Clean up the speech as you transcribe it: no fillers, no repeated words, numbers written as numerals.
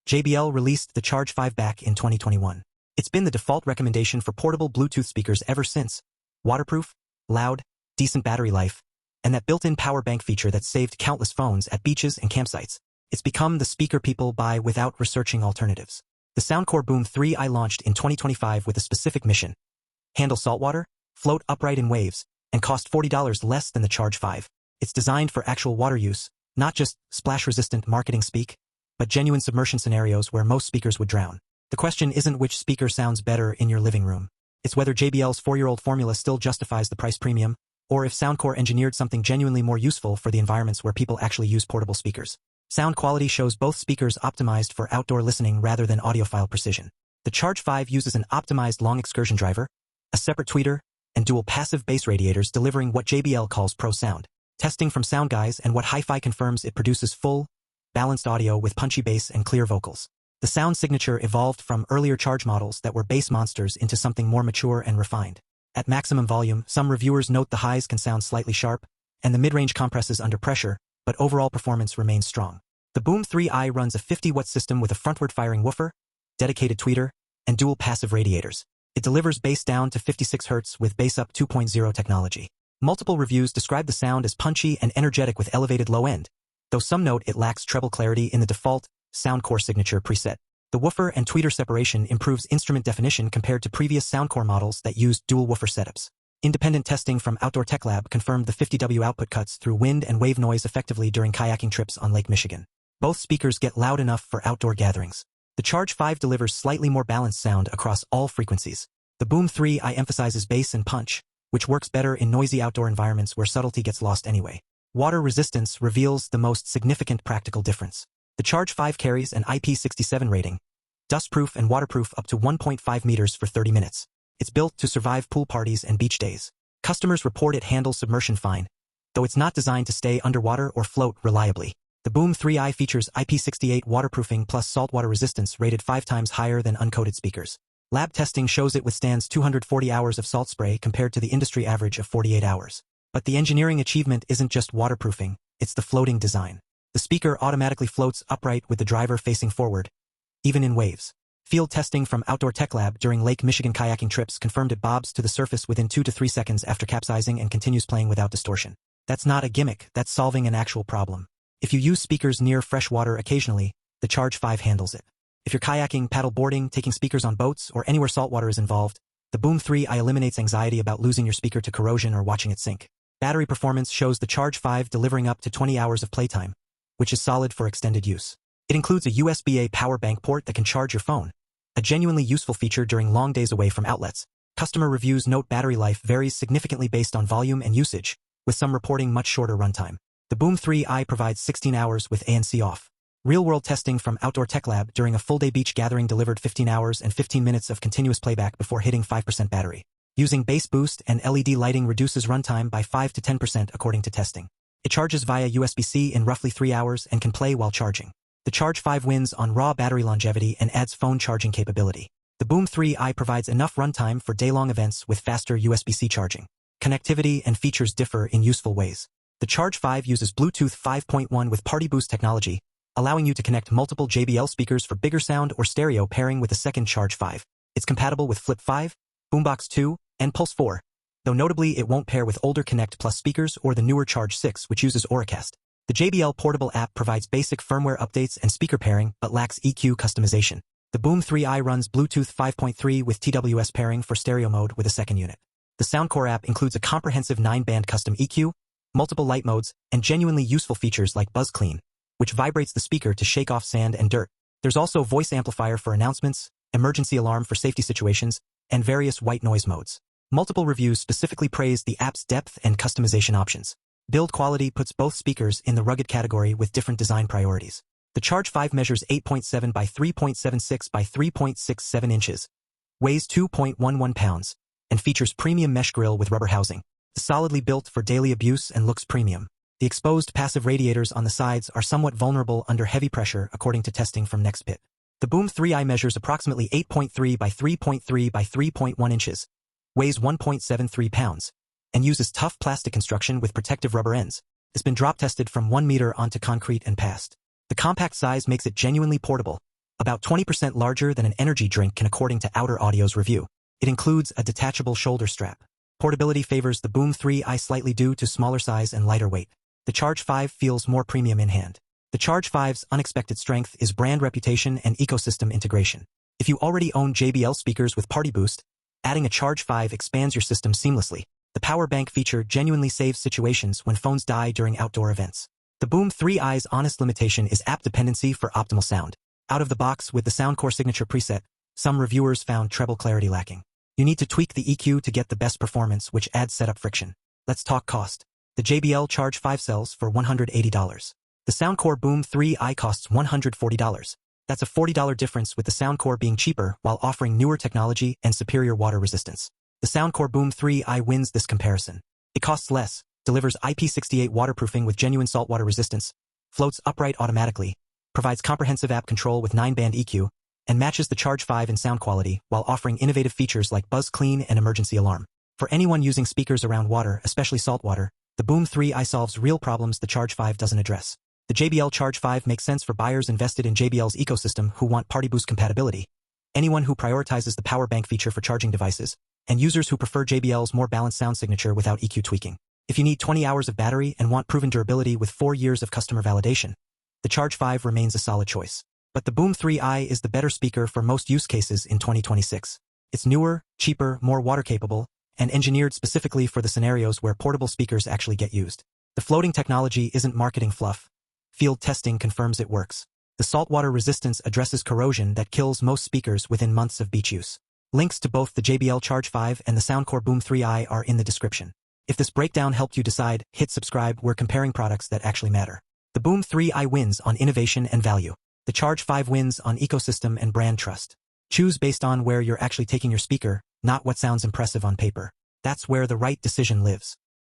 JBL released the Charge 5 back in 2021. It's been the default recommendation for portable Bluetooth speakers ever since. Waterproof, loud, decent battery life, and that built-in power bank feature that saved countless phones at beaches and campsites. It's become the speaker people buy without researching alternatives. The Soundcore Boom 3i launched in 2025 with a specific mission. Handle saltwater, float upright in waves, and cost $40 less than the Charge 5. It's designed for actual water use, not just splash-resistant marketing speak, but genuine submersion scenarios where most speakers would drown. The question isn't which speaker sounds better in your living room. It's whether JBL's 4-year-old formula still justifies the price premium, or if Soundcore engineered something genuinely more useful for the environments where people actually use portable speakers. Sound quality shows both speakers optimized for outdoor listening rather than audiophile precision. The Charge 5 uses an optimized long excursion driver, a separate tweeter, and dual passive bass radiators delivering what JBL calls Pro Sound. Testing from Sound Guys and what Hi-Fi confirms it produces full, balanced audio with punchy bass and clear vocals. The sound signature evolved from earlier Charge models that were bass monsters into something more mature and refined. At maximum volume, some reviewers note the highs can sound slightly sharp, and the mid-range compresses under pressure, but overall performance remains strong. The Boom 3i runs a 50-watt system with a frontward-firing woofer, dedicated tweeter, and dual passive radiators. It delivers bass down to 56 Hz with BassUp 2.0 technology. Multiple reviews describe the sound as punchy and energetic with elevated low end, though some note it lacks treble clarity in the default Soundcore signature preset. The woofer and tweeter separation improves instrument definition compared to previous Soundcore models that used dual woofer setups. Independent testing from Outdoor Tech Lab confirmed the 50W output cuts through wind and wave noise effectively during kayaking trips on Lake Michigan. Both speakers get loud enough for outdoor gatherings. The Charge 5 delivers slightly more balanced sound across all frequencies. The Boom 3i emphasizes bass and punch, which works better in noisy outdoor environments where subtlety gets lost anyway. Water resistance reveals the most significant practical difference. The Charge 5 carries an IP67 rating, dustproof and waterproof up to 1.5 meters for 30 minutes. It's built to survive pool parties and beach days. Customers report it handles submersion fine, though it's not designed to stay underwater or float reliably. The Boom 3i features IP68 waterproofing plus saltwater resistance rated 5 times higher than uncoated speakers. Lab testing shows it withstands 240 hours of salt spray compared to the industry average of 48 hours. But the engineering achievement isn't just waterproofing, it's the floating design. The speaker automatically floats upright with the driver facing forward, even in waves. Field testing from Outdoor Tech Lab during Lake Michigan kayaking trips confirmed it bobs to the surface within 2 to 3 seconds after capsizing and continues playing without distortion. That's not a gimmick, that's solving an actual problem. If you use speakers near fresh water occasionally, the Charge 5 handles it. If you're kayaking, paddle boarding, taking speakers on boats, or anywhere saltwater is involved, the Boom 3i eliminates anxiety about losing your speaker to corrosion or watching it sink. Battery performance shows the Charge 5 delivering up to 20 hours of playtime, which is solid for extended use. It includes a USB-A power bank port that can charge your phone, a genuinely useful feature during long days away from outlets. Customer reviews note battery life varies significantly based on volume and usage, with some reporting much shorter runtime. The Boom 3i provides 16 hours with ANC off. Real-world testing from Outdoor Tech Lab during a full-day beach gathering delivered 15 hours and 15 minutes of continuous playback before hitting 5% battery. Using BassBoost and LED lighting reduces runtime by 5 to 10% according to testing. It charges via USB-C in roughly 3 hours and can play while charging. The Charge 5 wins on raw battery longevity and adds phone charging capability. The Boom 3i provides enough runtime for day-long events with faster USB-C charging. Connectivity and features differ in useful ways. The Charge 5 uses Bluetooth 5.1 with PartyBoost technology, allowing you to connect multiple JBL speakers for bigger sound or stereo pairing with a second Charge 5. It's compatible with Flip 5, Boombox 2, and Pulse 4, though notably it won't pair with older Connect Plus speakers or the newer Charge 6, which uses Auracast. The JBL Portable app provides basic firmware updates and speaker pairing but lacks EQ customization. The Boom 3i runs Bluetooth 5.3 with TWS pairing for stereo mode with a second unit. The Soundcore app includes a comprehensive 9-band custom EQ, multiple light modes, and genuinely useful features like Buzz Clean, which vibrates the speaker to shake off sand and dirt. There's also voice amplifier for announcements, emergency alarm for safety situations, and various white noise modes. Multiple reviews specifically praise the app's depth and customization options. Build quality puts both speakers in the rugged category with different design priorities. The Charge 5 measures 8.7 by 3.76 by 3.67 inches, weighs 2.11 pounds, and features premium mesh grille with rubber housing. It's solidly built for daily abuse and looks premium. The exposed passive radiators on the sides are somewhat vulnerable under heavy pressure according to testing from NextPit. The Boom 3i measures approximately 8.3 by 3.3 by 3.1 inches, weighs 1.73 pounds, and uses tough plastic construction with protective rubber ends. It's been drop tested from 1 meter onto concrete and passed. The compact size makes it genuinely portable, About 20% larger than an energy drink can according to Outer Audio's review. It includes a detachable shoulder strap. Portability favors the Boom 3i slightly due to smaller size and lighter weight. The Charge 5 feels more premium in hand. The Charge 5's unexpected strength is brand reputation and ecosystem integration. If you already own JBL speakers with PartyBoost, adding a Charge 5 expands your system seamlessly. The power bank feature genuinely saves situations when phones die during outdoor events. The Boom 3i's honest limitation is app dependency for optimal sound. Out of the box with the Soundcore signature preset, some reviewers found treble clarity lacking. You need to tweak the EQ to get the best performance, which adds setup friction. Let's talk cost. The JBL Charge 5 sells for $180. The Soundcore Boom 3i costs $140. That's a $40 difference, with the Soundcore being cheaper while offering newer technology and superior water resistance. The Soundcore Boom 3i wins this comparison. It costs less, delivers IP68 waterproofing with genuine saltwater resistance, floats upright automatically, provides comprehensive app control with 9-band EQ, and matches the Charge 5 in sound quality while offering innovative features like buzz clean and emergency alarm. For anyone using speakers around water, especially saltwater, the Boom 3i solves real problems the Charge 5 doesn't address. The JBL Charge 5 makes sense for buyers invested in JBL's ecosystem who want PartyBoost compatibility, anyone who prioritizes the power bank feature for charging devices, and users who prefer JBL's more balanced sound signature without EQ tweaking. If you need 20 hours of battery and want proven durability with 4 years of customer validation, the Charge 5 remains a solid choice. But the Boom 3i is the better speaker for most use cases in 2026. It's newer, cheaper, more water-capable, and engineered specifically for the scenarios where portable speakers actually get used. The floating technology isn't marketing fluff. Field testing confirms it works. The saltwater resistance addresses corrosion that kills most speakers within months of beach use. Links to both the JBL Charge 5 and the Soundcore Boom 3i are in the description. If this breakdown helped you decide, hit subscribe. We're comparing products that actually matter. The Boom 3i wins on innovation and value. The Charge 5 wins on ecosystem and brand trust. Choose based on where you're actually taking your speaker, not what sounds impressive on paper. That's where the right decision lives.